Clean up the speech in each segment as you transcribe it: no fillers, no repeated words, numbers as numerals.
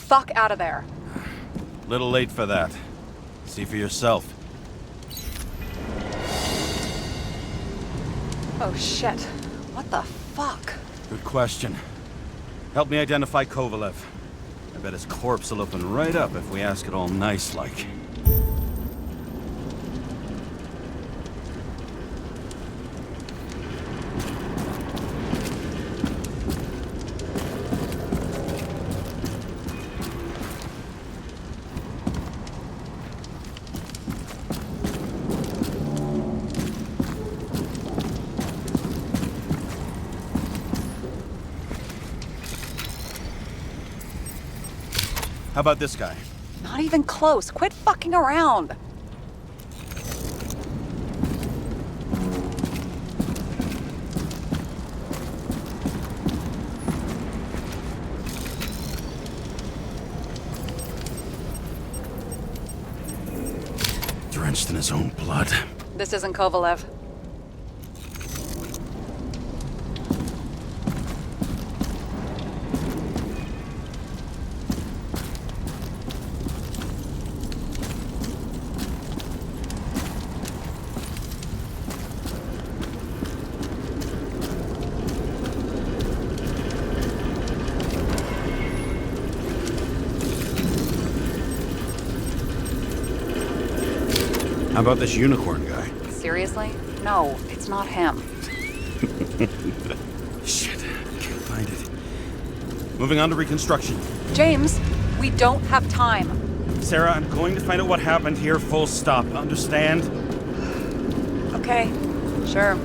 fuck out of there. Little late for that. See for yourself. Oh shit. What the fuck? Good question. Help me identify Kovalev. I bet his corpse will open right up if we ask it all nice-like. How about this guy? Not even close. Quit fucking around. Drenched in his own blood. This isn't Kovalev. How about this unicorn guy? Seriously? No, it's not him. Shit, I can't find it. Moving on to reconstruction. James, we don't have time. Sarah, I'm going to find out what happened here, full stop. Understand? Okay, sure.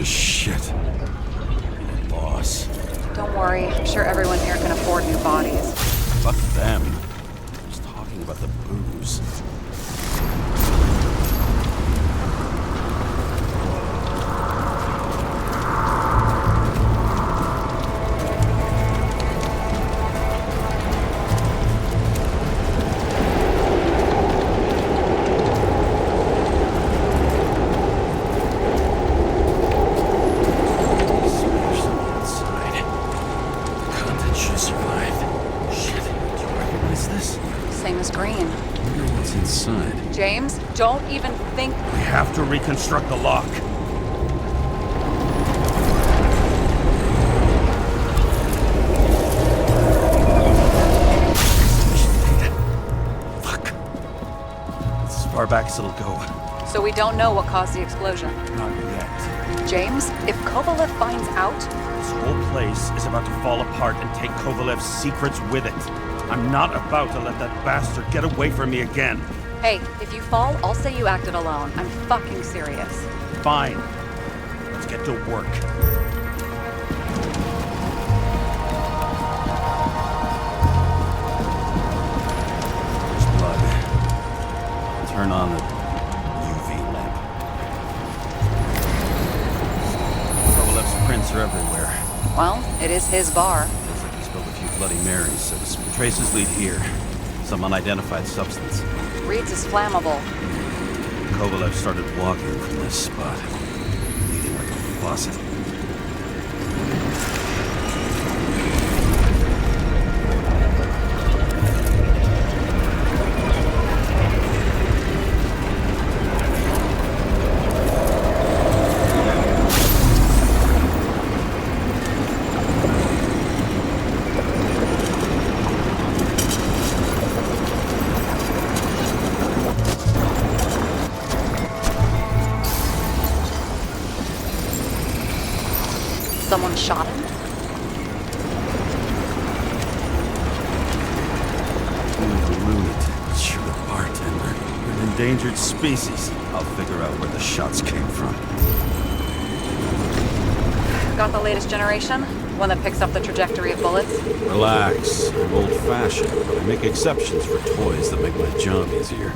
Shit. Boss. Don't worry, I'm sure everyone here can afford new bodies. Fuck them. I was talking about the booze. James, don't even think... We have to reconstruct the lock. Fuck. It's as far back as it'll go. So we don't know what caused the explosion? Not yet. James, if Kovalev finds out... This whole place is about to fall apart and take Kovalev's secrets with it. I'm not about to let that bastard get away from me again. Hey, if you fall, I'll say you acted alone. I'm fucking serious. Fine. Let's get to work. There's blood. I'll turn on the UV lamp. Kovalev's prints are everywhere. Well, it is his bar. Looks like he spilled a few Bloody Marys, so the traces lead here. Some unidentified substance. Reed's is flammable. Kovalev started walking from this spot, bleeding like a faucet. endangered species. I'll figure out where the shots came from. Got the latest generation? One that picks up the trajectory of bullets? Relax. I'm old-fashioned, but I make exceptions for toys that make my job easier.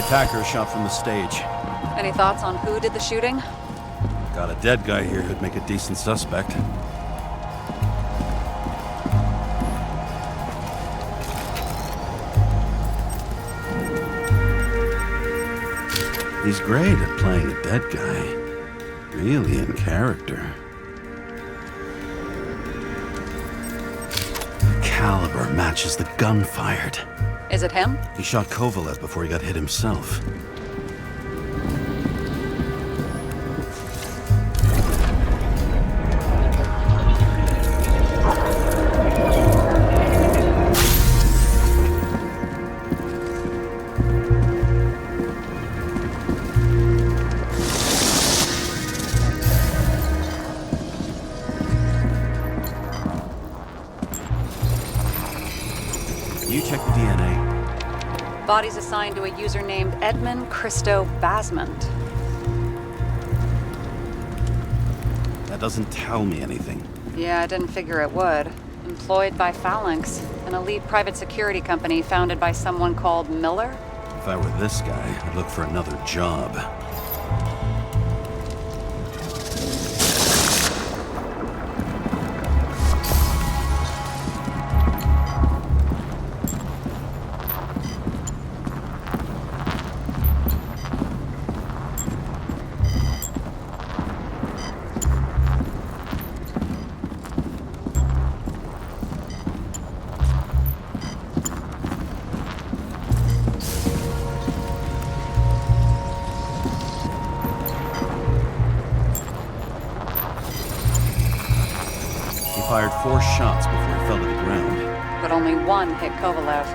Attacker shot from the stage. Any thoughts on who did the shooting? Got a dead guy here who'd make a decent suspect. He's great at playing a dead guy. Really in character. The caliber matches the gun fired. Is it him? He shot Kovalev before he got hit himself. You check the DNA. Body's assigned to a user named Edmund Christo Basmond. That doesn't tell me anything. Yeah, I didn't figure it would. Employed by Phalanx, an elite private security company founded by someone called Miller. If I were this guy, I'd look for another job. He fired 4 shots before he fell to the ground. But only one hit Kovalev.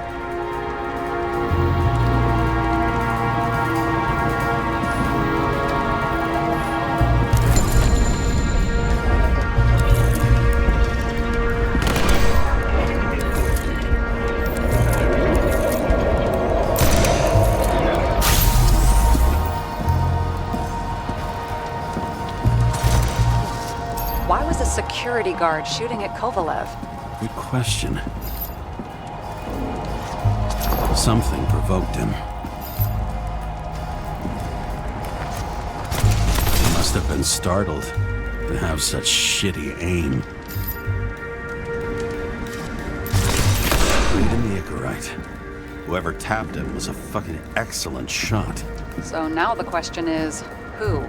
Why was a security guard shooting at Kovalev? Good question. Something provoked him. He must have been startled to have such shitty aim. Read in the Icarite. Whoever tapped him was a fucking excellent shot. So now the question is, who?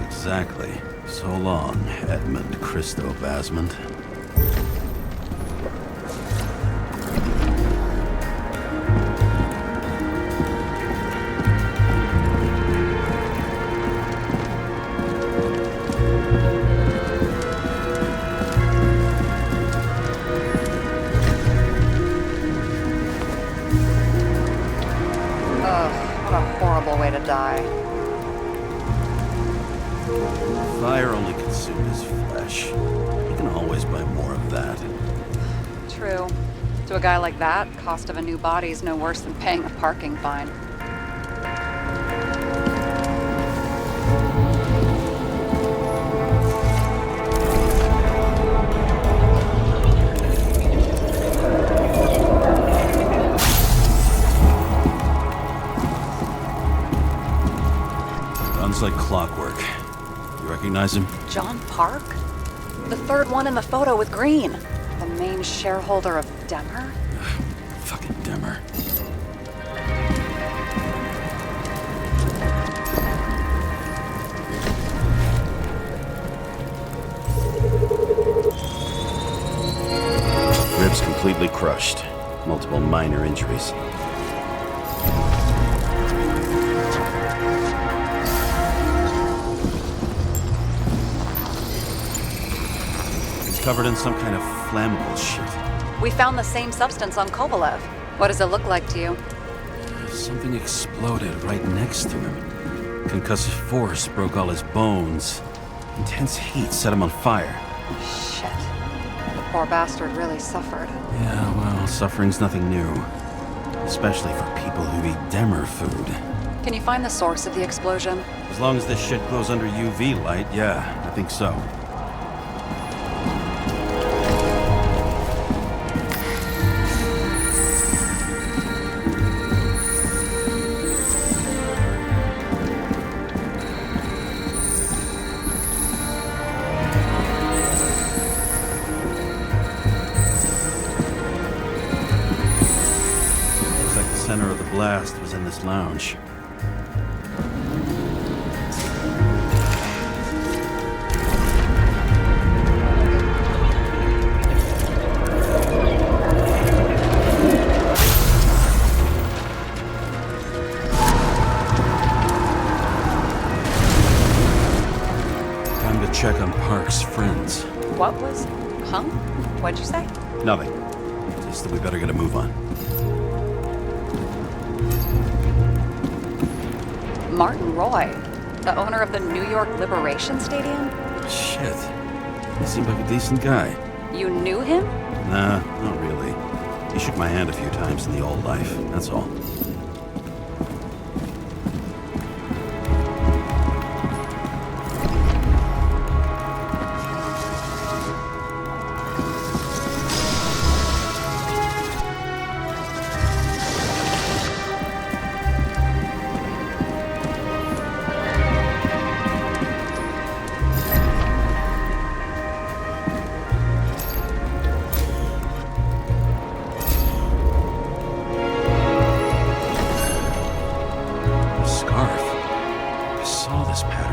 Exactly. So long, Edmund Christo Basmond. Ugh, what a horrible way to die. Fire only consumed his flesh. You can always buy more of that. True. To a guy like that, cost of a new body's no worse than paying a parking fine. Runs like clockwork. You recognize him? John Park? The third one in the photo with Green. The main shareholder of Demer? Fucking Demer. Badly crushed. Multiple minor injuries. It's covered in some kind of flammable shit. We found the same substance on Kovalev. What does it look like to you? Something exploded right next to him. Concussive force broke all his bones. Intense heat set him on fire. Shit. The poor bastard really suffered. Yeah, well, suffering's nothing new. Especially for people who eat Demer food. Can you find the source of the explosion? As long as this shit glows under UV light, yeah, I think so. The center of the blast was in this lounge. Time to check on Park's friends. What was? Huh? What'd you say? Nothing. Just that we better get a move on. Martin Roy, the owner of the New York Liberation Stadium? Shit. He seemed like a decent guy. You knew him? Nah, not really. He shook my hand a few times in the old life, that's all.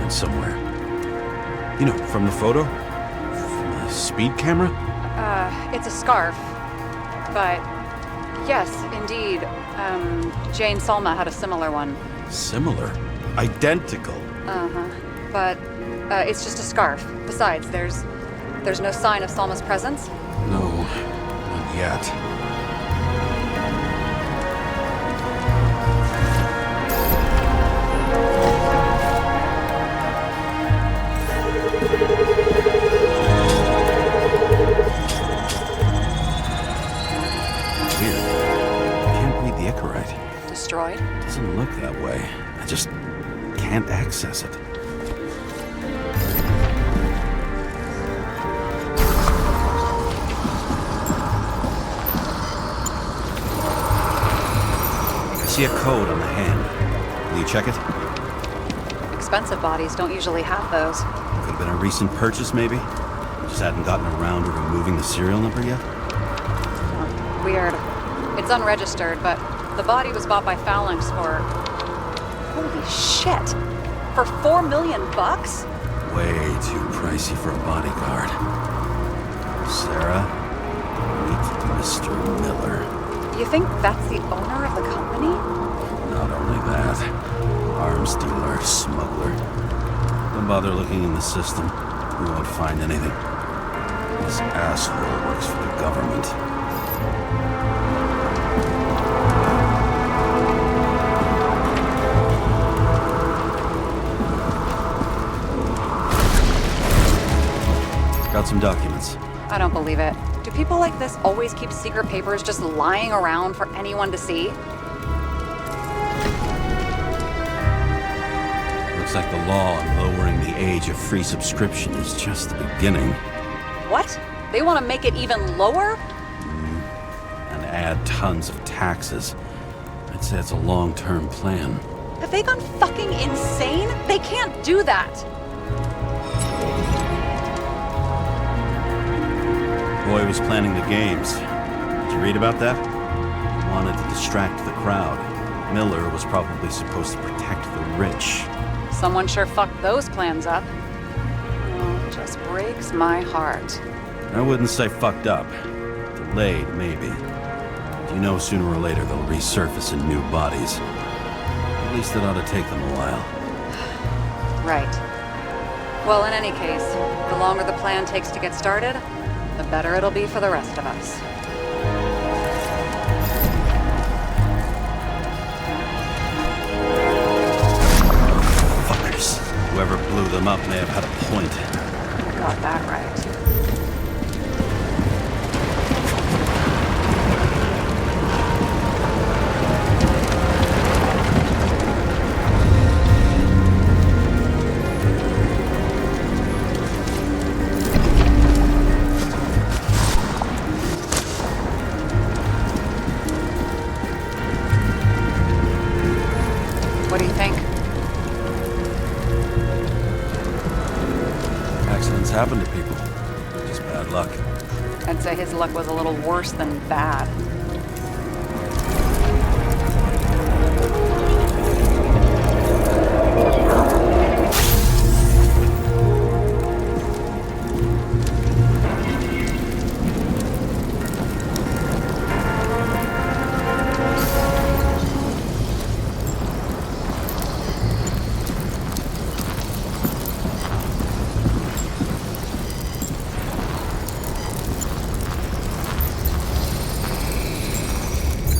Somewhere. You know, from the photo? From the speed camera? It's a scarf. But, yes, indeed. Jane Salma had a similar one. Similar? Identical? Uh-huh. But, it's just a scarf. Besides, there's no sign of Salma's presence? No, not yet. Destroyed? Doesn't look that way. I just can't access it. I see a code on the hand. Will you check it? Expensive bodies don't usually have those. Could have been a recent purchase, maybe? Just hadn't gotten around to removing the serial number yet? Weird. It's unregistered, but the body was bought by Phalanx for... Holy shit! For $4 million bucks? Way too pricey for a bodyguard. Sarah, meet Mr. Miller. You think that's the owner of the company? Not only that, arms dealer, smuggler. Don't bother looking in the system. We won't find anything. This asshole works for the government. Got some documents. I don't believe it. Do people like this always keep secret papers just lying around for anyone to see? Looks like the law on lowering the age of free subscription is just the beginning. What? They want to make it even lower? And add tons of taxes. I'd say it's a long-term plan. Have they gone fucking insane? They can't do that! Roy was planning the games. Did you read about that? He wanted to distract the crowd. Miller was probably supposed to protect the rich. Someone sure fucked those plans up. Oh, it just breaks my heart. I wouldn't say fucked up. The Delayed, maybe. But you know sooner or later they'll resurface in new bodies. At least it ought to take them a while. Right. Well, in any case, the longer the plan takes to get started, the better it'll be for the rest of us. Fuckers. Whoever blew them up may have had a point. You got that right. What do you think? Accidents happen to people. Just bad luck. I'd say his luck was a little worse than bad.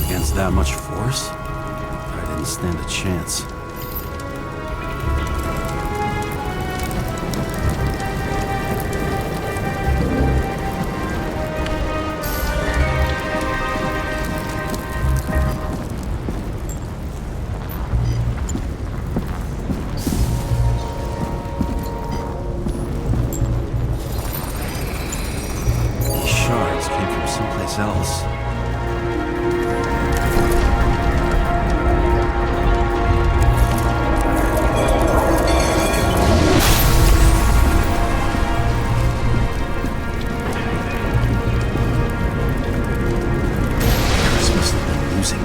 Against that much force? I didn't stand a chance. These shards came from someplace else.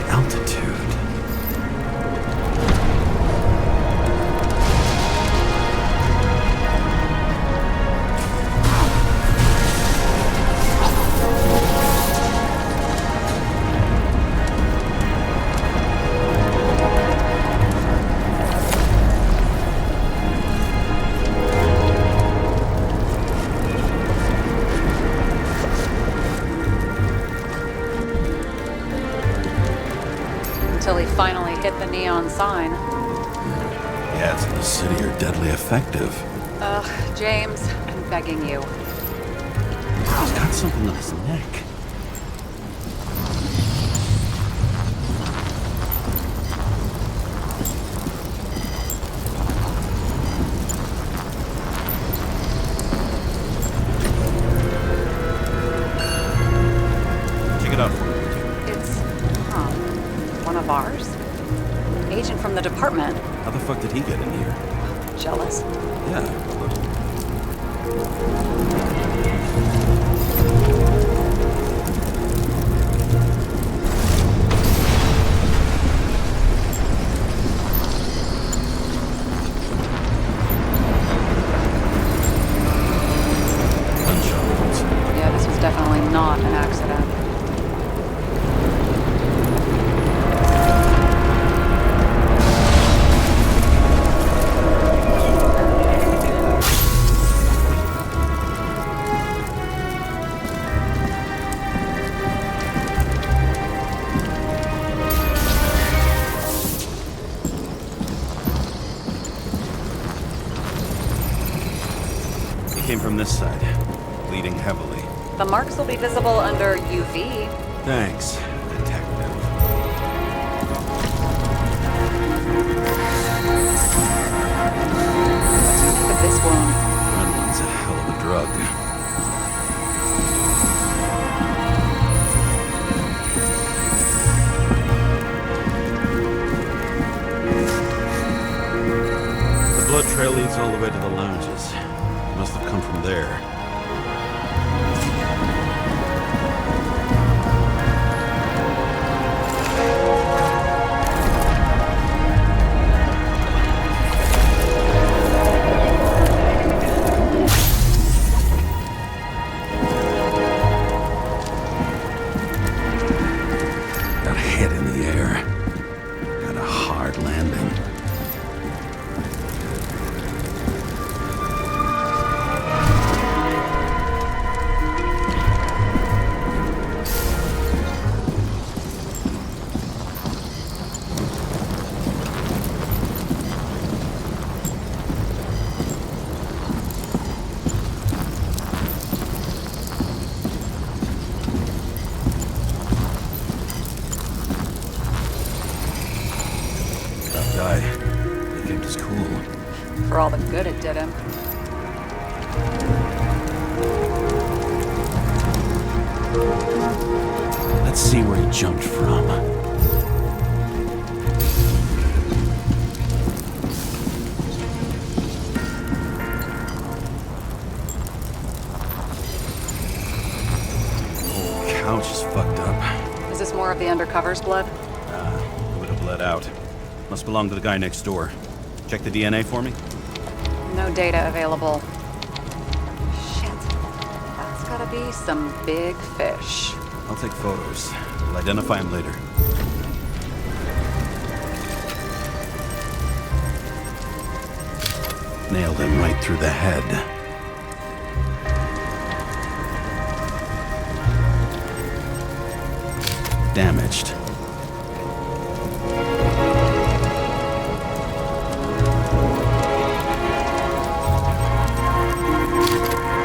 Altitude. Until he finally hit the neon sign. The ads in the city are deadly effective. Ugh, James, I'm begging you. He's got something on his neck. Check it out for me. One of ours? Agent from the department. How the fuck did he get in here? Jealous? Yeah, a little. Gunshot wounds. Yeah, this was definitely not an accident. Came from this side, bleeding heavily. The marks will be visible under UV. Thanks, detective. Look at this wound. Adrenaline's a hell of a drug. The blood trail leads all the way to the lounges. Must have come from there. For all the good it did him. Let's see where he jumped from. Couch is fucked up. Is this more of the undercover's blood? It would have bled out. Must belong to the guy next door. Check the DNA for me. No data available. Shit. That's gotta be some big fish. I'll take photos. We'll identify him later. Nailed him right through the head. Damaged.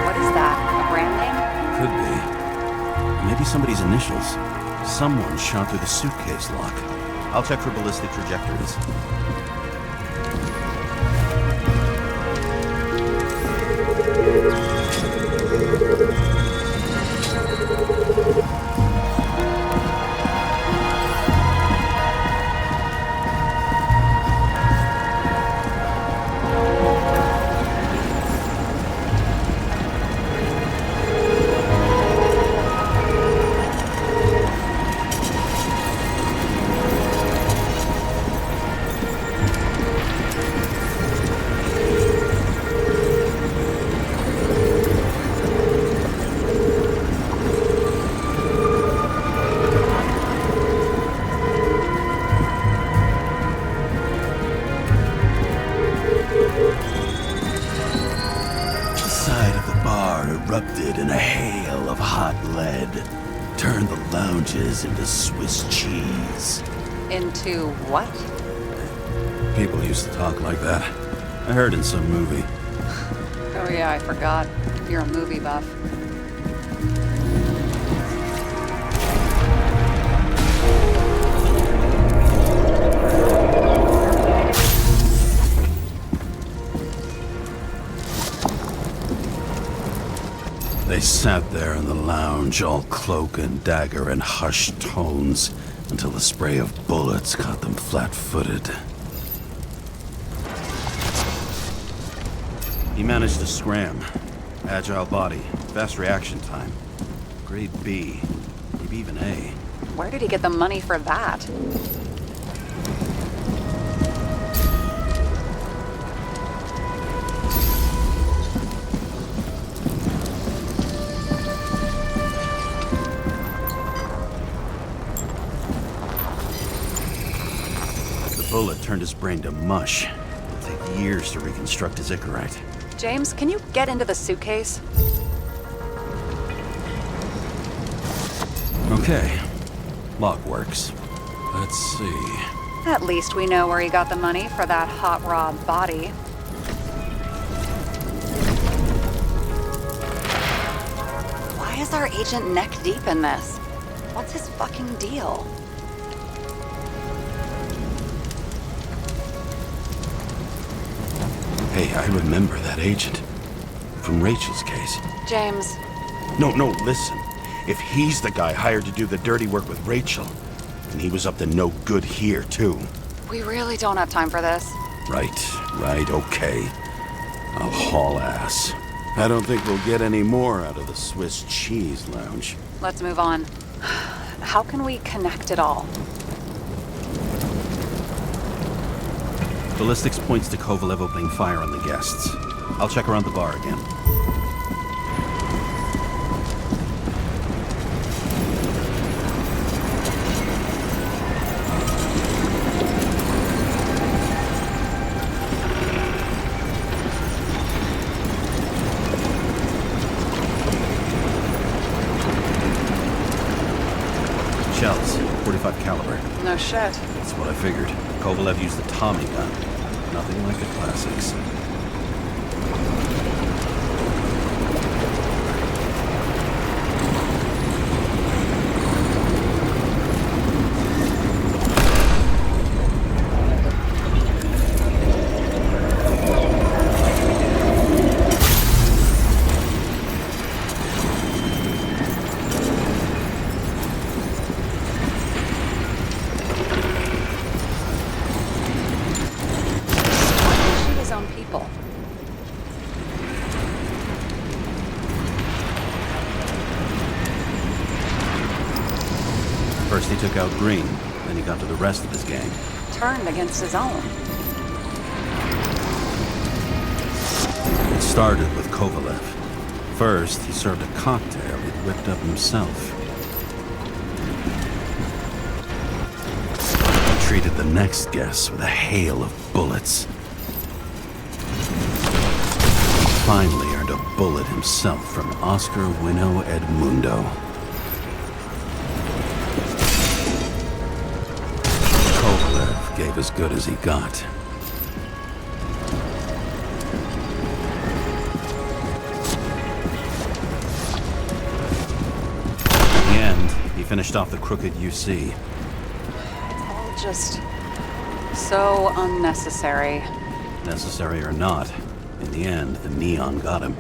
What is that? A brand name? Could be. Maybe somebody's initials. Someone shot through the suitcase lock. I'll check for ballistic trajectories. Erupted in a hail of hot lead. Turned the lounges into Swiss cheese. Into what? People used to talk like that. I heard in some movie. Oh yeah, I forgot. You're a movie buff. They sat there in the lounge, all cloak and dagger and hushed tones, until the spray of bullets caught them flat-footed. He managed to scram. Agile body, fast reaction time. Grade B, maybe even A. Where did he get the money for that? The bullet turned his brain to mush. It'll take years to reconstruct his Icarite. James, can you get into the suitcase? Okay. Lock works. Let's see. At least we know where he got the money for that hot raw body. Why is our agent neck deep in this? What's his fucking deal? Hey, I remember that agent. From Rachel's case. James. No, listen. If he's the guy hired to do the dirty work with Rachel, then he was up to no good here, too. We really don't have time for this. Right, okay. I'll haul ass. I don't think we'll get any more out of the Swiss cheese lounge. Let's move on. How can we connect it all? Ballistics points to Kovalev opening fire on the guests. I'll check around the bar again. Shells, .45 caliber. No shit. That's what I figured. Kovalev used the Tommy gun. Nothing like the classics. people. First he took out Green, then he got to the rest of his gang. Turned against his own. It started with Kovalev. First, he served a cocktail he'd whipped up himself. He treated the next guest with a hail of bullets. He finally earned a bullet himself from Oscar Wino Edmundo. Kovalev gave as good as he got. He finished off the crooked UC. It's all just so unnecessary. Necessary or not, in the end, the neon got him.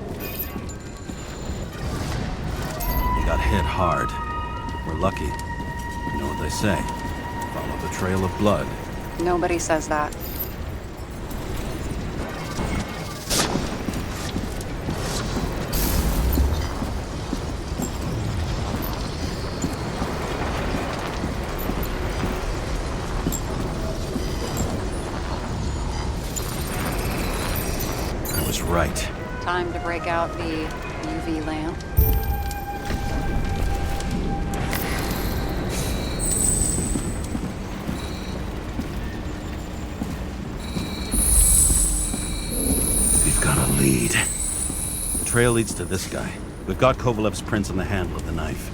He got hit hard. We're lucky. You know what they say. Follow the trail of blood. Nobody says that. Right. Time to break out the UV lamp. We've got a lead. The trail leads to this guy. We've got Kovalev's prints on the handle of the knife.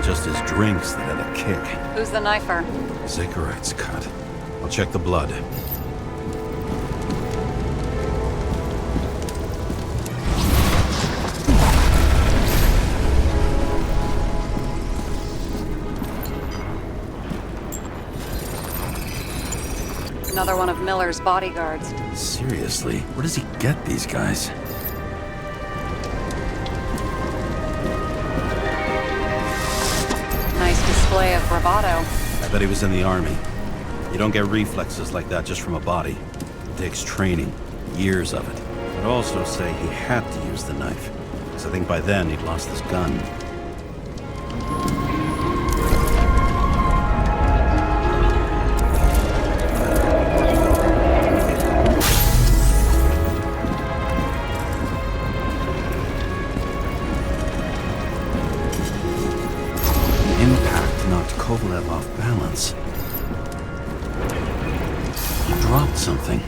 Just his drinks that had a kick. Who's the knifer? Cigarettes cut. I'll check the blood. Another one of Miller's bodyguards. Seriously, where does he get these guys? Display of bravado. I bet he was in the army. You don't get reflexes like that just from a body. It takes training, years of it. I'd also say he had to use the knife, because I think by then he'd lost his gun. Knocked Kovalev off balance. He dropped something.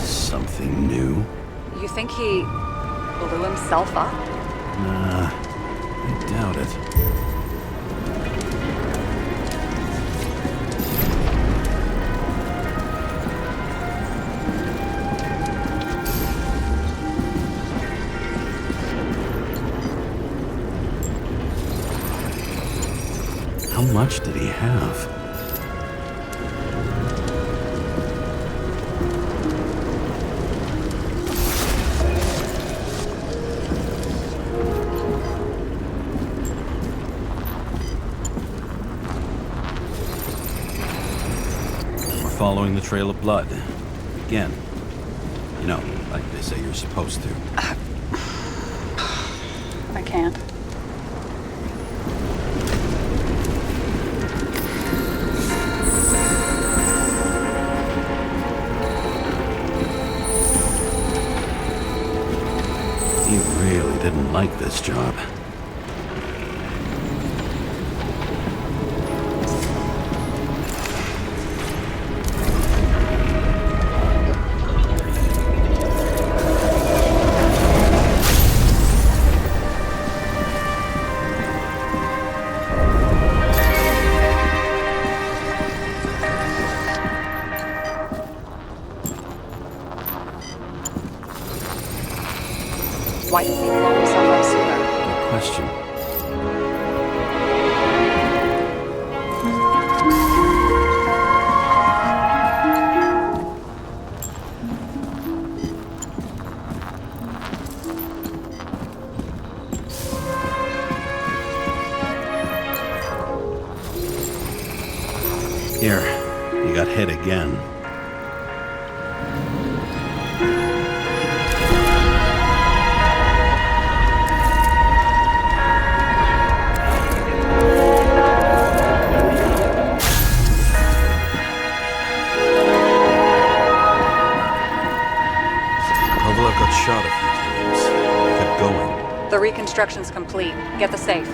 Something new? You think he blew himself up? Nah, I doubt it. How much did he have? Following the trail of blood. Again. You know, like they say you're supposed to. I can't. He really didn't like this job. Why didn't he blow himself up sooner? Good question. Here, you got hit again. Kovalev got shot a few times. Kept going. The reconstruction's complete. Get the safe.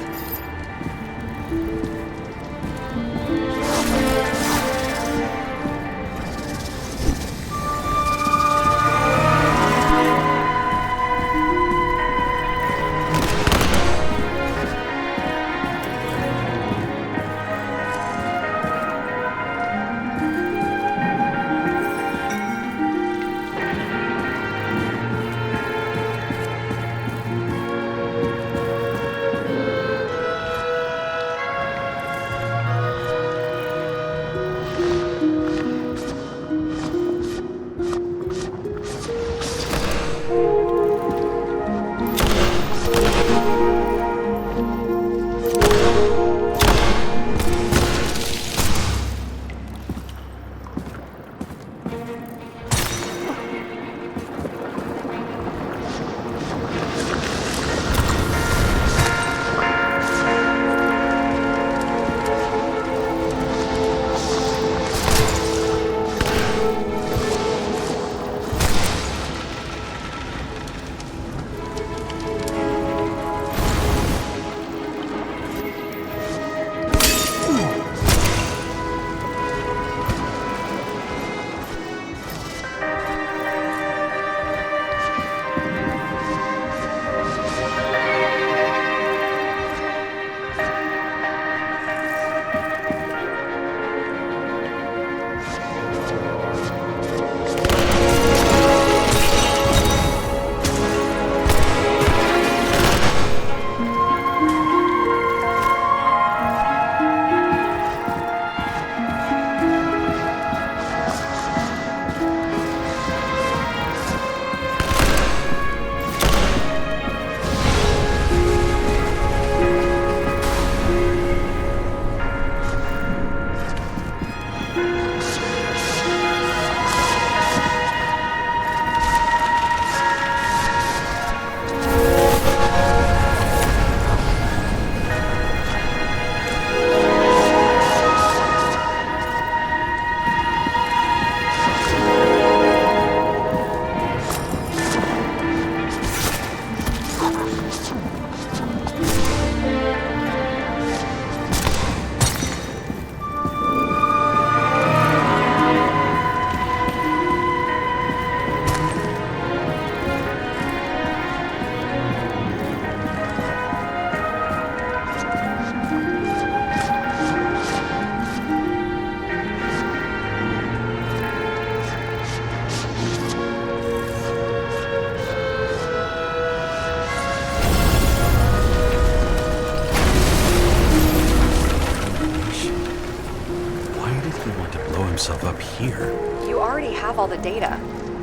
himself up here. You already have all the data.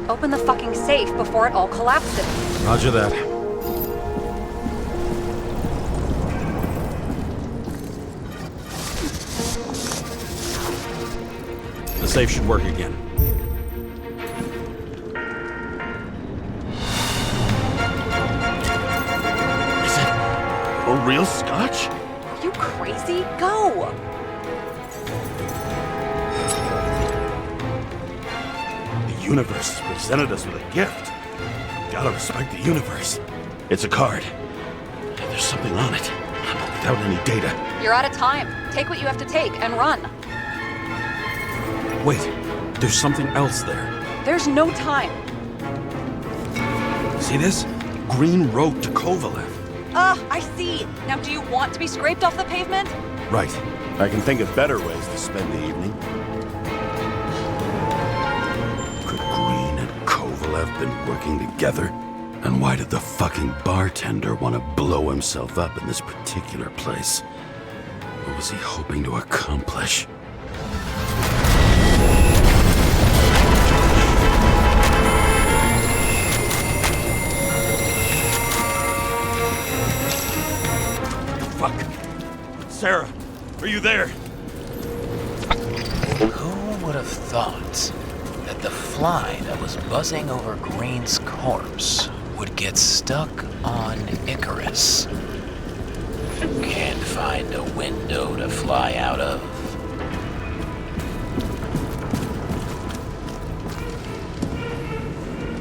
Open the fucking safe before it all collapses. Roger that. The safe should work again. Is it a real scotch? Are you crazy? Go! The universe has presented us with a gift. Gotta respect the universe. It's a card. There's something on it, but without any data. You're out of time. Take what you have to take and run. Wait, there's something else there. There's no time. See this? Green road to Kovalev. I see. Now do you want to be scraped off the pavement? Right. I can think of better ways to spend the evening. Could Green and Kovalev been working together? And why did the fucking bartender want to blow himself up in this particular place? What was he hoping to accomplish? Fuck. Sarah, are you there? Who would have thought that the fly that was buzzing over Green's corpse would get stuck on Icarus? Can't find a window to fly out of.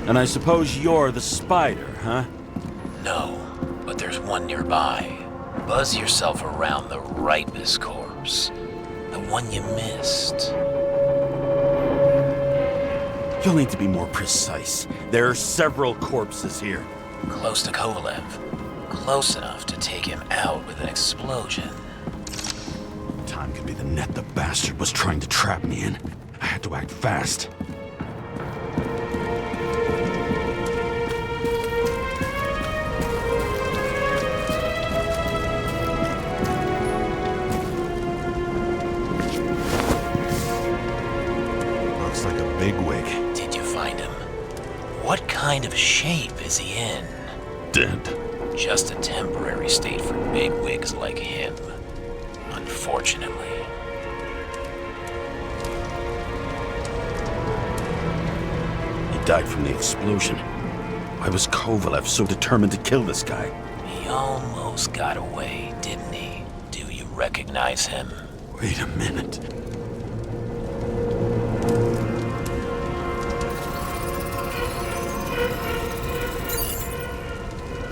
And I suppose you're the spider, huh? No, but there's one nearby. Buzz yourself around the ripest corpse. The one you missed. You'll need to be more precise. There are several corpses here. Close to Kovalev. Close enough to take him out with an explosion. Time could be the net the bastard was trying to trap me in. I had to act fast. Looks like a bigwig. Did you find him? What kind of shape is he in? Dead. Just a temporary state for bigwigs like him, unfortunately. He died from the explosion. Why was Kovalev so determined to kill this guy? He almost got away, didn't he? Do you recognize him? Wait a minute.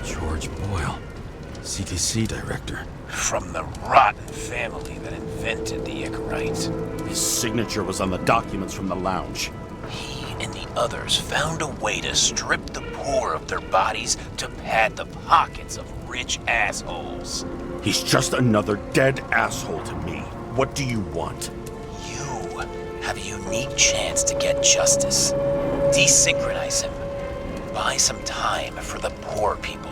George Boyle, CTC director. From the rotten family that invented the Icarite. His signature was on the documents from the lounge. He and the others found a way to strip the poor of their bodies to pad the pockets of rich assholes. He's just another dead asshole to me. What do you want? You have a unique chance to get justice. Desynchronize him. Buy some time for the poor people.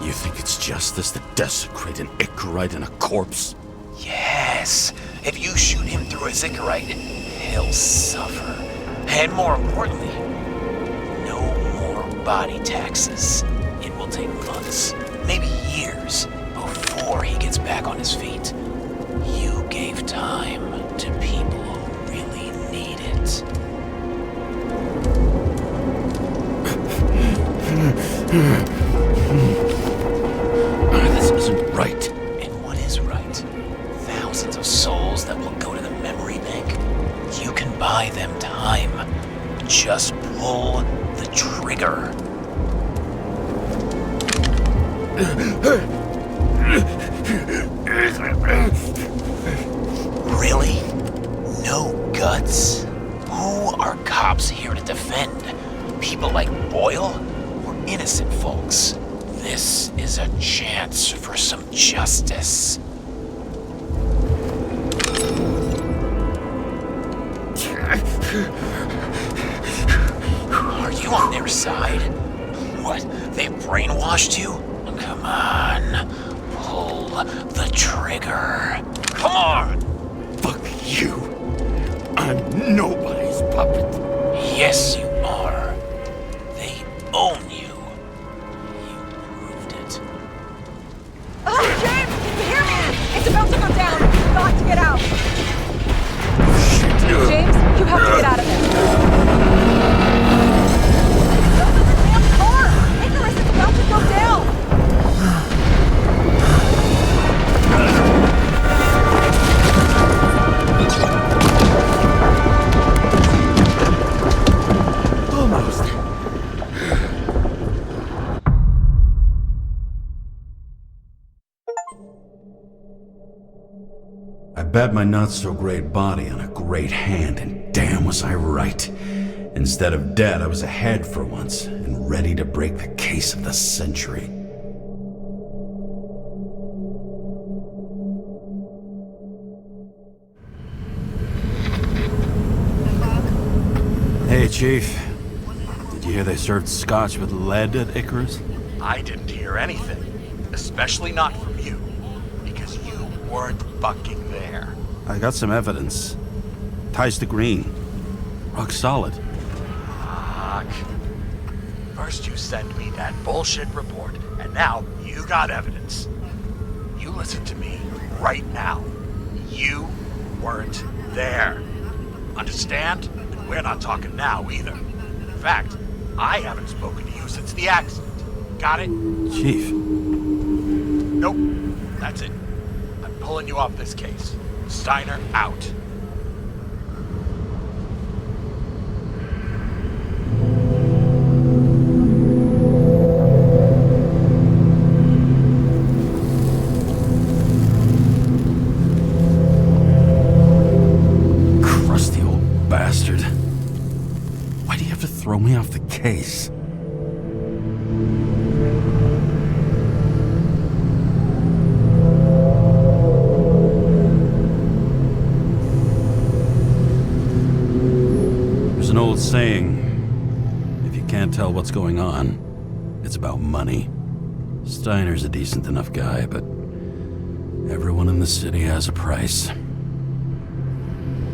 You think it's justice to desecrate an Icarite and a corpse? Yes. If you shoot him through a Icarite, he'll suffer. And more importantly, no more body taxes. It will take months, maybe years, before he gets back on his feet. You gave time to people who really need it. This isn't right. And what is right? Thousands of souls that will go to the memory bank? You can buy them time. Just pull the trigger. Really? No guts? Who are cops here to defend? People like Boyle or innocent folks? This is a chance for some justice. Are you on their side? What, they brainwashed you? Come on, pull the trigger. Come on! Fuck you. I'm nobody's puppet. Yes, you are. They own you. You proved it. Oh, James! Can you hear me? It's about to go down. You've got to get out. James, you have to get out of there. Open the damn door! Icarus is about to go down! Almost. I bet my not-so-great body on a great hand, and damn was I right. Instead of dead, I was ahead for once, and ready to break the case of the century. Hey, Chief. You hear they served scotch with lead at AORUS? I didn't hear anything. Especially not from you. Because you weren't fucking there. I got some evidence. Ties to Green. Rock solid. Fuck. First you send me that bullshit report, and now you got evidence. You listen to me right now. You weren't there. Understand? We're not talking now either. In fact, I haven't spoken to you since the accident. Got it? Chief. Nope. That's it. I'm pulling you off this case. Steiner out. Crusty old bastard. Why do you have to throw me off the case? There's an old saying, if you can't tell what's going on, it's about money. Steiner's a decent enough guy, but everyone in the city has a price.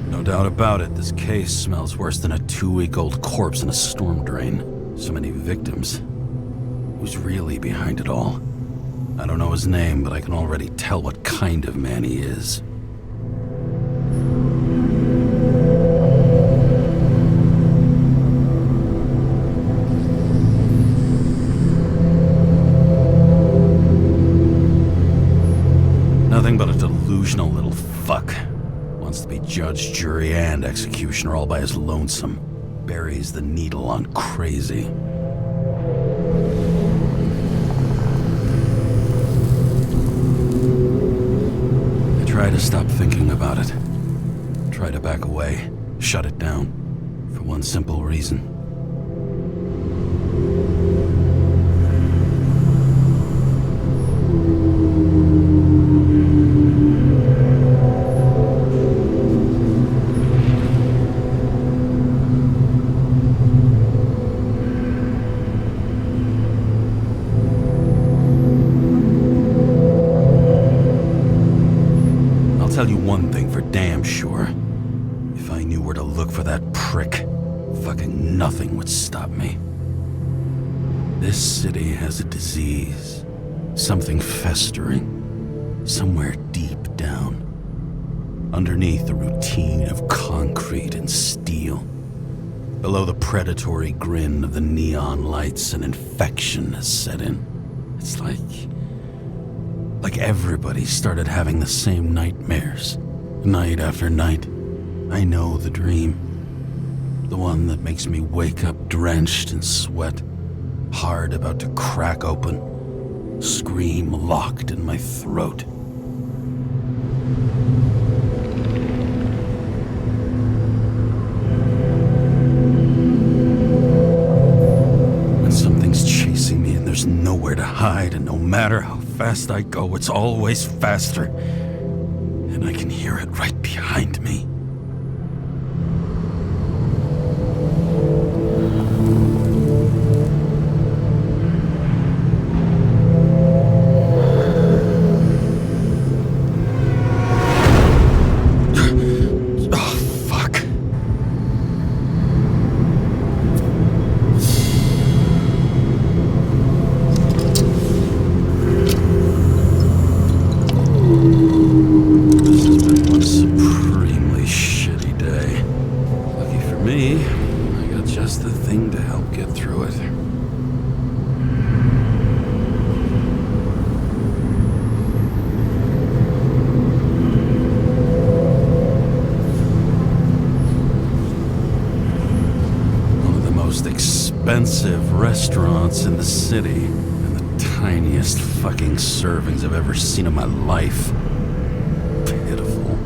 No doubt about it, this case smells worse than a 2-week-old corpse in a storm drain. So many victims. Who's really behind it all? I don't know his name, but I can already tell what kind of man he is. Nothing but a delusional little fuck. Wants to be judge, jury, and executioner all by his lonesome. Buries the needle on crazy. I try to stop thinking about it. Try to back away, shut it down. For one simple reason. I'll tell you one thing for damn sure. If I knew where to look for that prick, fucking nothing would stop me. This city has a disease. Something festering. Somewhere deep down. Underneath the routine of concrete and steel. Below the predatory grin of the neon lights, an infection has set in. It's like everybody started having the same nightmares, night after night. I know the dream. The one that makes me wake up drenched in sweat, heart about to crack open, scream locked in my throat. When something's chasing me and there's nowhere to hide, and no matter how fast I go, it's always faster. And I can hear it right behind me. Expensive restaurants in the city, and the tiniest fucking servings I've ever seen in my life. Pitiful.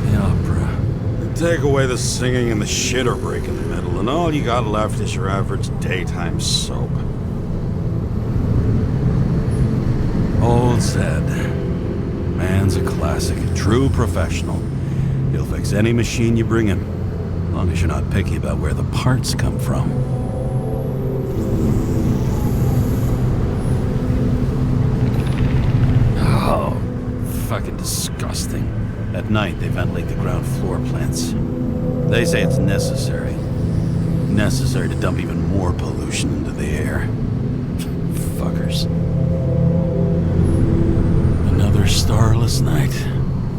The opera. Take away the singing and the shitter break in the middle, and all you got left is your average daytime soap. Old Zed. Man's a classic, a true professional. He'll fix any machine you bring him, as long as you're not picky about where the parts come from. Oh, fucking disgusting. At night, they ventilate the ground floor plants. They say it's necessary. Necessary to dump even more pollution into the air. Fuckers. Another starless night.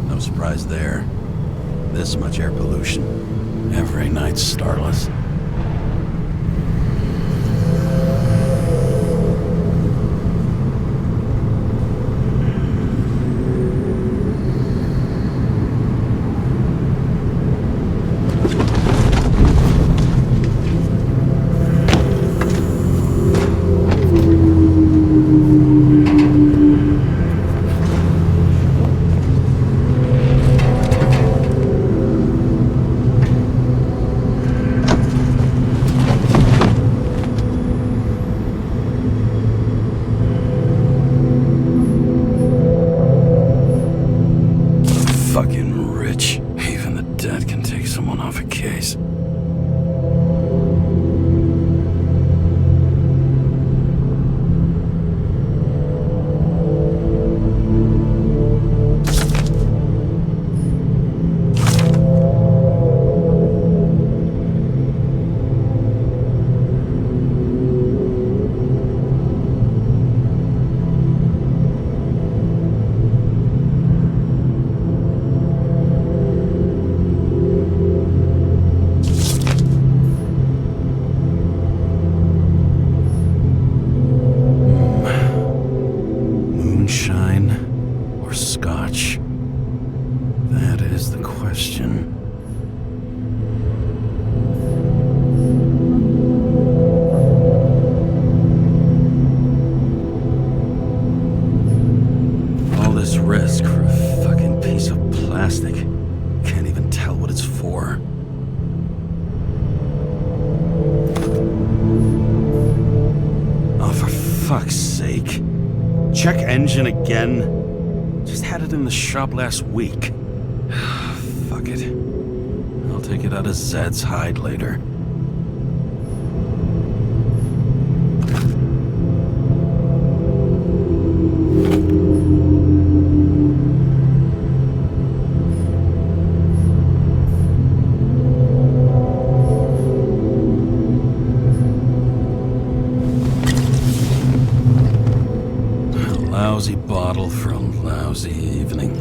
No surprise there. This much air pollution. Every night's starless. Fucking rich. Even the dead can take someone off a case. Moonshine or scotch? That is the question. All this risk for a fucking piece of plastic. Can't even tell what it's for. Oh, for fuck's sake. Check engine again? Just had it in the shop last week. Fuck it. I'll take it out of Zed's hide later. Lousy bottle for a lousy evening.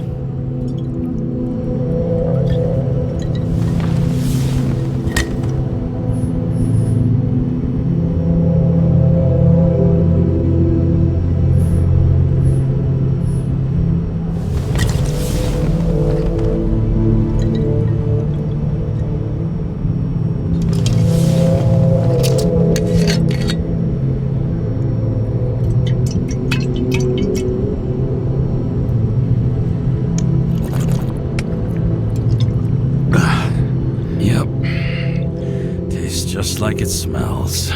Yep. Tastes just like it smells.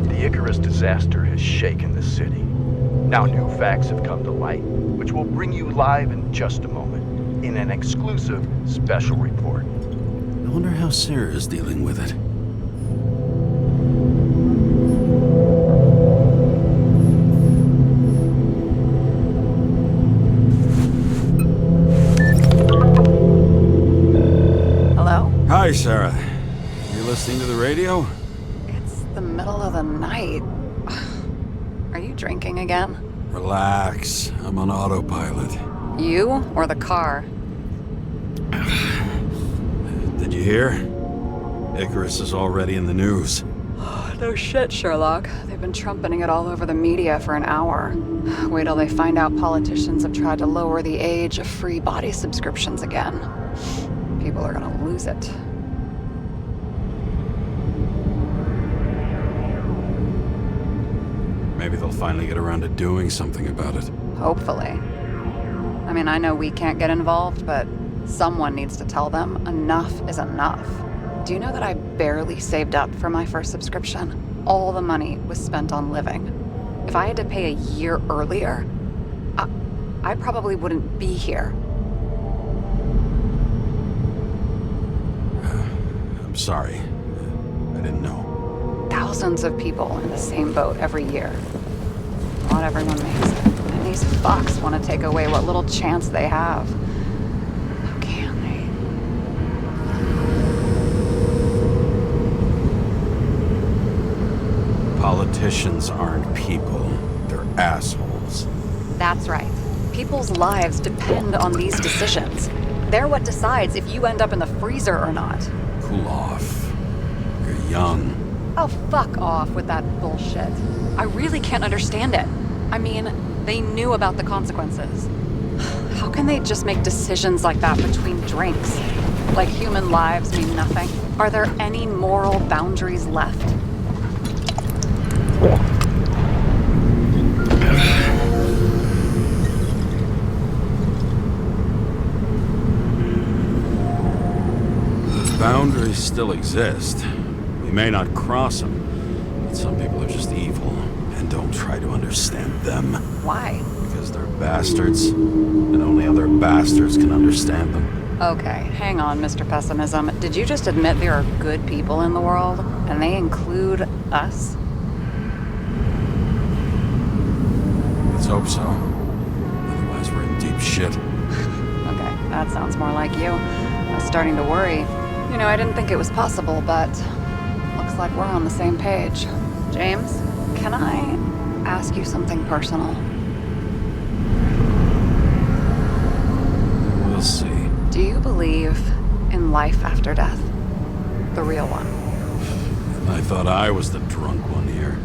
The Icarus disaster has shaken the city. Now new facts have come to light, which we'll bring you live in just a moment, in an exclusive special report. I wonder how Sarah's dealing with it. Hello? Hi, Sarah. You listening to the radio? It's the middle of the night. Are you drinking again? Relax. I'm on autopilot. You or the car? Did you hear? Icarus is already in the news. No shit, Sherlock. They've been trumpeting it all over the media for an hour. Wait till they find out politicians have tried to lower the age of free body subscriptions again. People are gonna lose it. Maybe they'll finally get around to doing something about it. Hopefully. I mean, I know we can't get involved, but someone needs to tell them enough is enough. Do you know that I barely saved up for my first subscription? All the money was spent on living. If I had to pay a year earlier, I probably wouldn't be here. I'm sorry. I didn't know. Thousands of people in the same boat every year. Not everyone makes it. And these fucks want to take away what little chance they have. How can they? Politicians aren't people. They're assholes. That's right. People's lives depend on these decisions. They're what decides if you end up in the freezer or not. Cool off. You're young. Oh, fuck off with that bullshit. I really can't understand it. I mean, they knew about the consequences. How can they just make decisions like that between drinks? Like human lives mean nothing? Are there any moral boundaries left? Boundaries still exist. We may not cross them, but some people are just evil and don't try to understand them. Why? Because they're bastards, and only other bastards can understand them. Okay, hang on, Mr. Pessimism. Did you just admit there are good people in the world, and they include us? Let's hope so. Otherwise, we're in deep shit. Okay, that sounds more like you. I was starting to worry. You know, I didn't think it was possible, but looks like we're on the same page. James, can I ask you something personal? We'll see. Do you believe in life after death? The real one? I thought I was the drunk one here.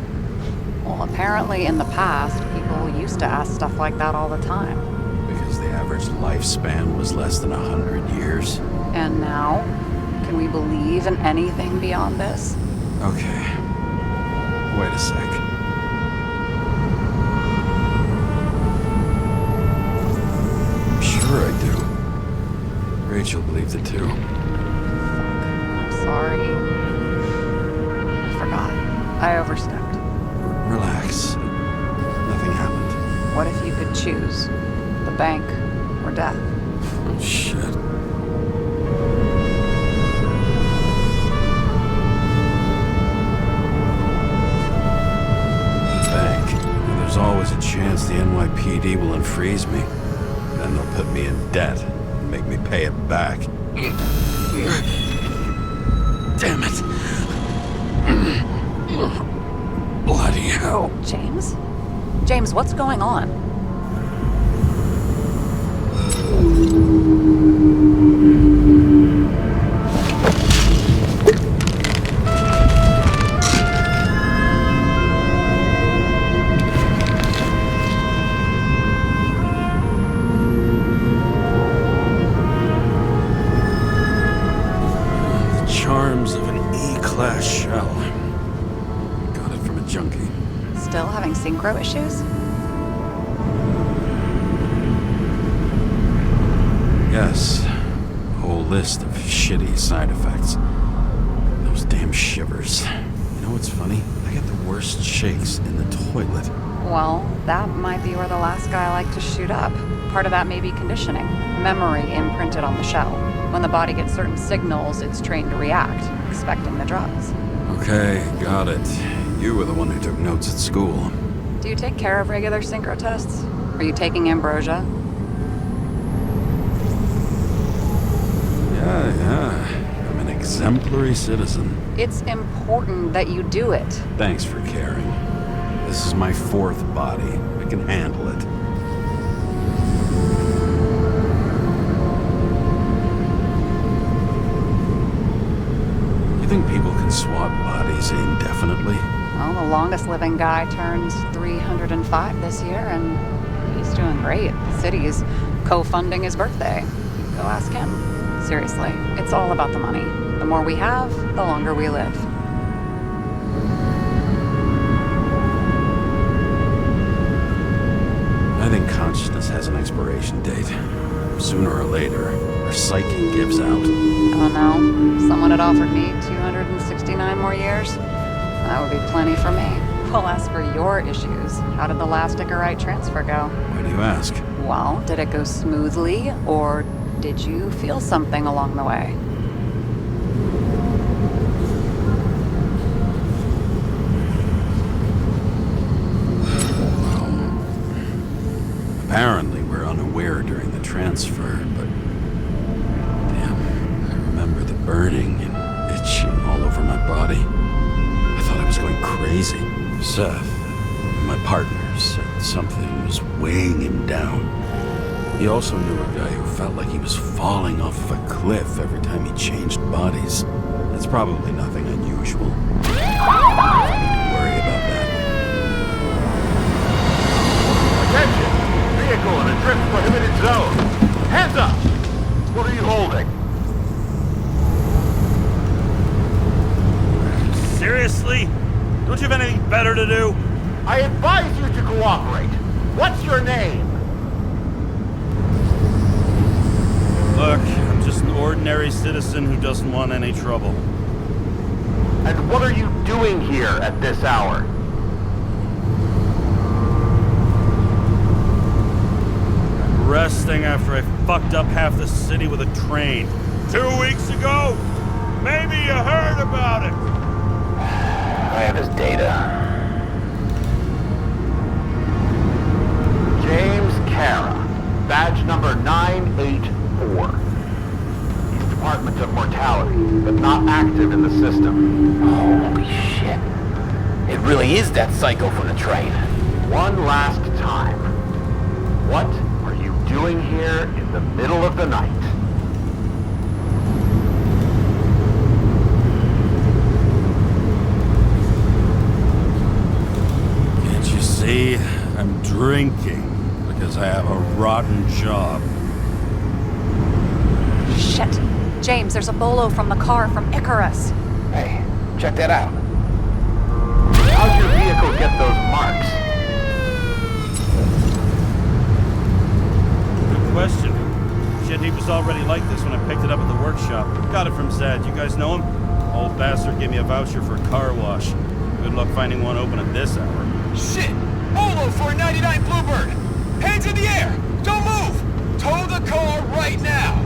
Well, apparently in the past, people used to ask stuff like that all the time. Because the average lifespan was less than 100 years. And now? Can we believe in anything beyond this? Okay. Wait a sec. I'm sure I do. Rachel believed it too. I'm sorry. I forgot. I overstepped. Relax. Nothing happened. What if you could choose? The bank or death? Oh, shit. There's always a chance the NYPD will unfreeze me. Then they'll put me in debt and make me pay it back. Damn it. Bloody hell. James? James, what's going on? Charms of an E-class shell. Got it from a junkie. Still having synchro issues? Yes. A whole list of shitty side effects. Those damn shivers. You know what's funny? I get the worst shakes in the toilet. Well, that might be where the last guy liked to shoot up. Part of that may be conditioning. Memory imprinted on the shell. When the body gets certain signals, it's trained to react, expecting the drugs. Okay, got it. You were the one who took notes at school. Do you take care of regular synchro tests? Are you taking ambrosia? Yeah. I'm an exemplary citizen. It's important that you do it. Thanks for caring. This is my fourth body. I can handle it. You think people can swap bodies indefinitely? Well, the longest living guy turns 305 this year, and he's doing great. The city's co-funding his birthday. Go ask him. Seriously, it's all about the money. The more we have, the longer we live. I think consciousness has an expiration date. Sooner or later, our psyche gives out. Oh no, someone had offered me 269 more years. That would be plenty for me. Well, as for your issues, how did the last Icarite transfer go? Why do you ask? Well, did it go smoothly, or did you feel something along the way? Apparently, we're unaware during the transfer, but... Damn, I remember the burning and itching all over my body. I thought I was going crazy. Seth, my partner, said something was weighing him down. He also knew a guy who felt like he was falling off of a cliff every time he changed bodies. It's probably nothing unusual. I need to worry about that. Attention! Vehicle in a drift prohibited zone. Hands up! What are you holding? Seriously? Don't you have anything better to do? I advise you to cooperate. What's your name? Look, I'm just an ordinary citizen who doesn't want any trouble. And what are you doing here at this hour? I'm resting after I fucked up half the city with a train. 2 weeks ago? Maybe you heard about it! I have his data. James Kara, badge number 984. He's Department of Mortality, but not active in the system. Holy shit. It really is that psycho from the train. One last time. What are you doing here in the middle of the night? Can't you see? I'm drinking because I have a rotten job. Shit. James, there's a bolo from the car from Icarus. Hey, check that out. How'd your vehicle get those marks? Good question. Shit, he was already like this when I picked it up at the workshop. Got it from Zed. You guys know him? Old bastard gave me a voucher for a car wash. Good luck finding one open at this hour. Shit! Bolo for a 99 Bluebird! Hands in the air! Don't move! Tow the car right now!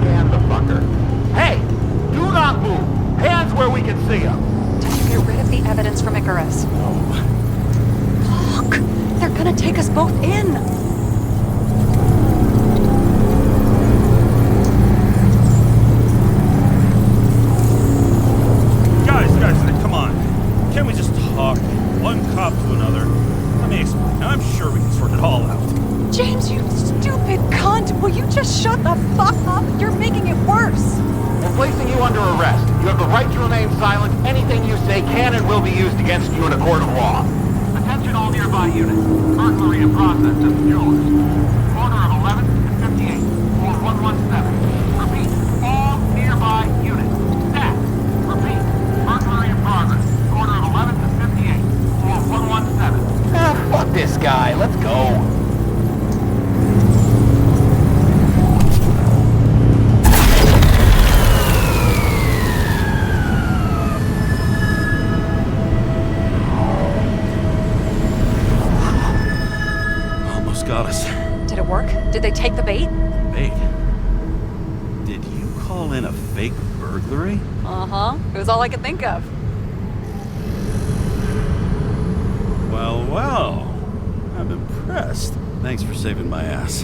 Scan the fucker. Hey! Do not move! Hands where we can see them! Did you get rid of the evidence from Icarus? Look! They're gonna take us both in! Guys, come on. Can't we just talk? One cop to another. Let me explain. I'm sure we can sort it all out. James, you stupid cunt! Will you just shut the fuck up? You're making it worse! We're placing you under arrest. You have the right to remain silent. Anything you say can and will be used against you in a court of law. Attention all nearby units. Burglary in process of yours. Corner of 11th and 58. Floor 117. Repeat. All nearby units. Staff. Repeat. Burglary in progress. Corner of 11th and 58. Floor 117. Ah, fuck this guy. Let's go. Almost got us. Did it work? Did they take the bait? Wait. Did you call in a fake burglary? Uh-huh. It was all I could think of. Well, well. I'm impressed. Thanks for saving my ass.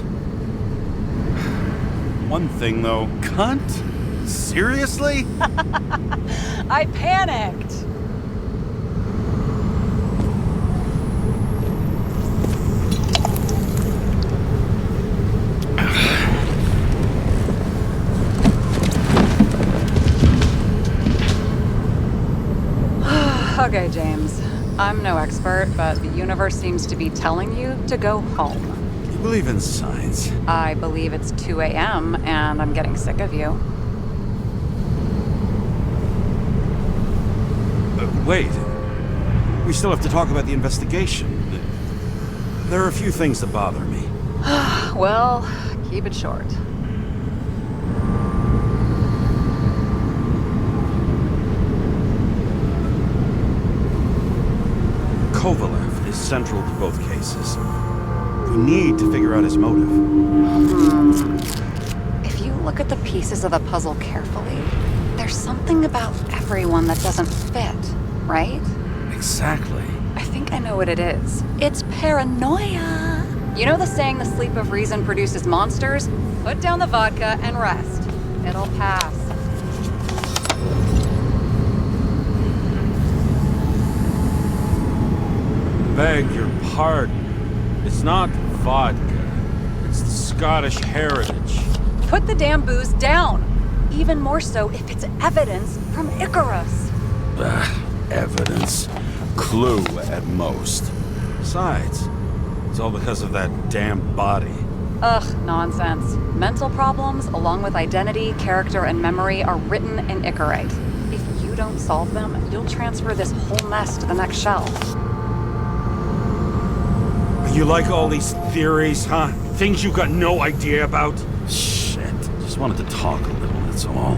One thing, though. Cunt? Seriously? I panicked! Okay, James. I'm no expert, but the universe seems to be telling you to go home. You believe in science? I believe it's 2 a.m. and I'm getting sick of you. Wait. We still have to talk about the investigation. There are a few things that bother me. Well, keep it short. Kovalev is central to both cases. We need to figure out his motive. If you look at the pieces of the puzzle carefully, there's something about everyone that doesn't fit, right? Exactly. I think I know what it is. It's paranoia. You know the saying, the sleep of reason produces monsters? Put down the vodka and rest. It'll pass. Beg your pardon. It's not vodka. It's the Scottish heritage. Put the damn booze down. Even more so if it's evidence from Icarus. Evidence. Clue at most. Besides, it's all because of that damn body. Ugh, nonsense. Mental problems, along with identity, character, and memory, are written in Icarite. If you don't solve them, you'll transfer this whole mess to the next shelf. You like all these theories, huh? Things you've got no idea about? Shit. Just wanted to talk a little, that's all.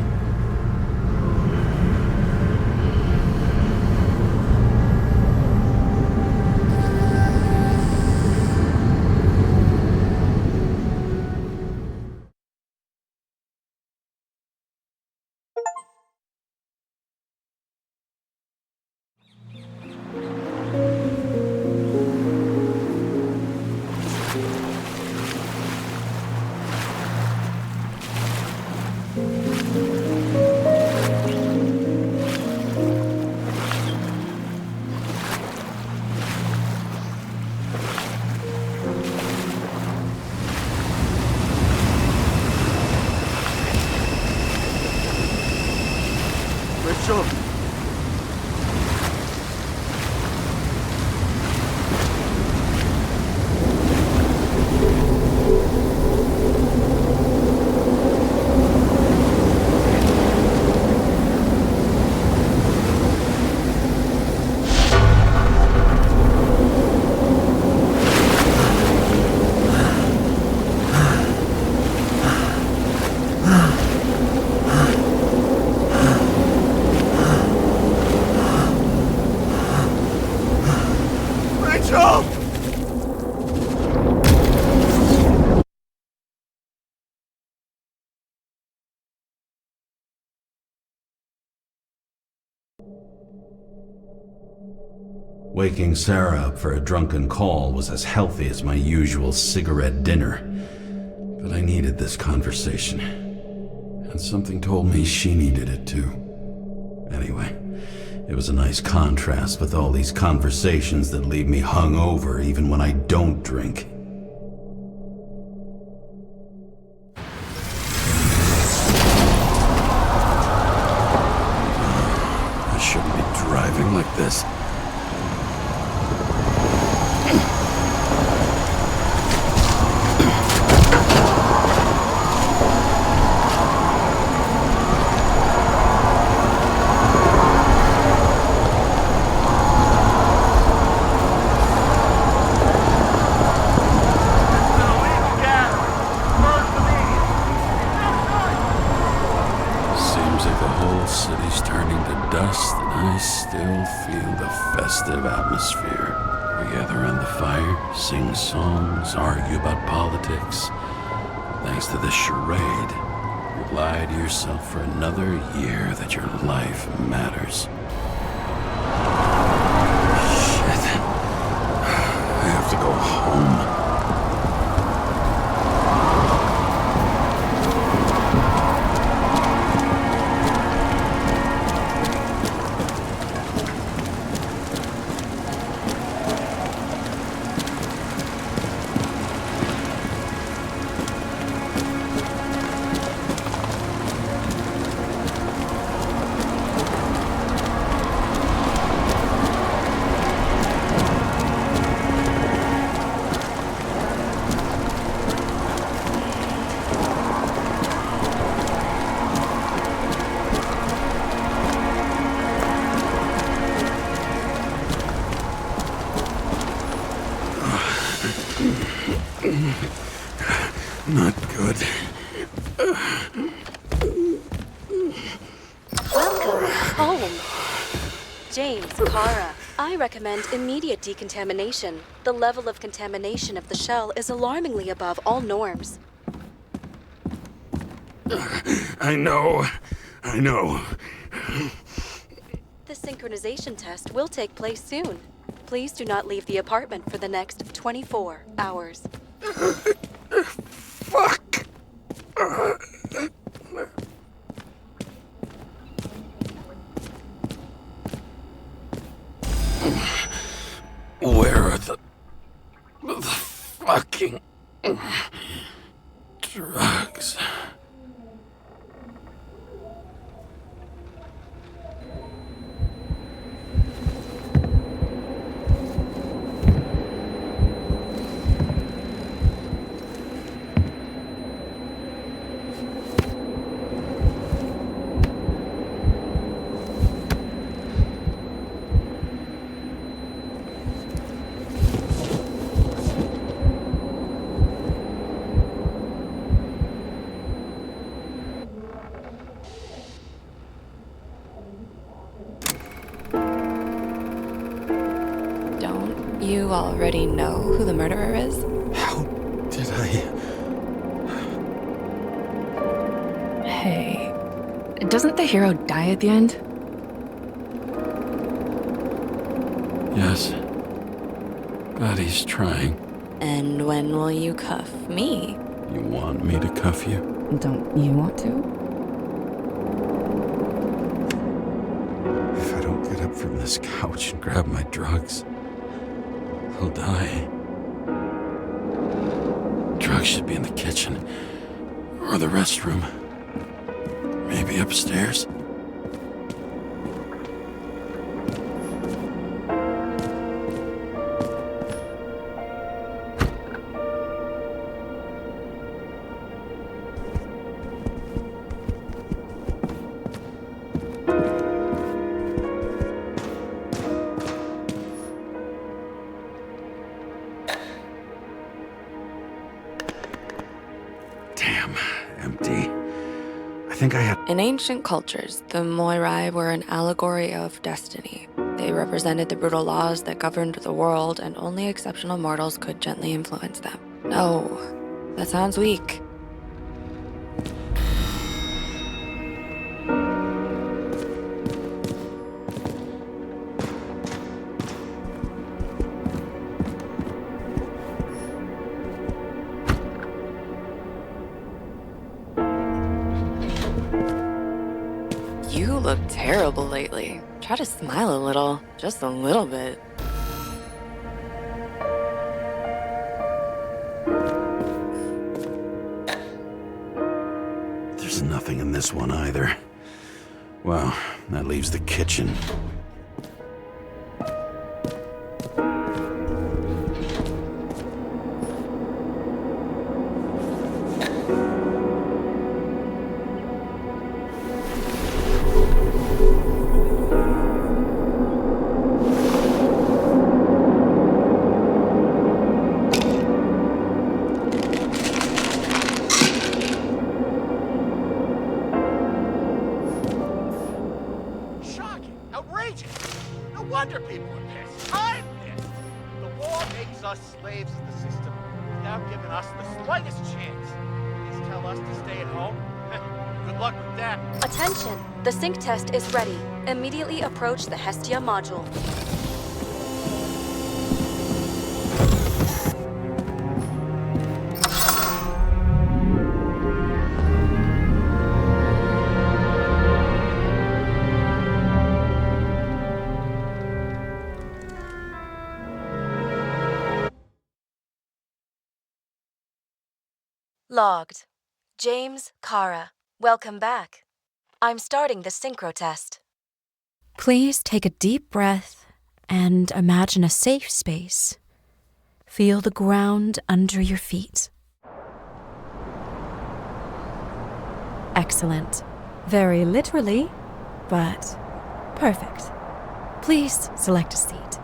Rachel! Waking Sarah up for a drunken call was as healthy as my usual cigarette dinner. But I needed this conversation. And something told me she needed it too. Anyway, it was a nice contrast with all these conversations that leave me hungover even when I don't drink. I shouldn't be driving like this. City's turning to dust, and I still feel the festive atmosphere. We gather around the fire, sing songs, argue about politics. Thanks to this charade, you lie to yourself for another year that your life matters. Shit. I have to go home. home. James, Kara, I recommend immediate decontamination. The level of contamination of the shell is alarmingly above all norms. I know. The synchronization test will take place soon. Please do not leave the apartment for the next 24 hours. Fuck! Where are the fucking drugs? Don't you already know who the murderer is? How did I... Hey, doesn't the hero die at the end? Yes. But he's trying. And when will you cuff me? You want me to cuff you? Don't you want to? If I don't get up from this couch and grab my drugs, I'll die. Drugs should be in the kitchen. Or the restroom. Maybe upstairs. Damn, empty. I think I had... In ancient cultures, the Moirai were an allegory of destiny. They represented the brutal laws that governed the world, and only exceptional mortals could gently influence them. No, that sounds weak. You look terrible lately. Try to smile a little, just a little bit. There's nothing in this one either. Well, that leaves the kitchen. Shocking! Outrageous! No wonder people are pissed. I'm pissed! The war makes us slaves of the system without giving us the slightest chance. Please tell us to stay at home? Good luck with that. Attention! The sync test is ready. Immediately approach the Hestia module. Logged. James, Kara, welcome back. I'm starting the synchro test. Please take a deep breath and imagine a safe space. Feel the ground under your feet. Excellent. Very literally, but perfect. Please select a seat.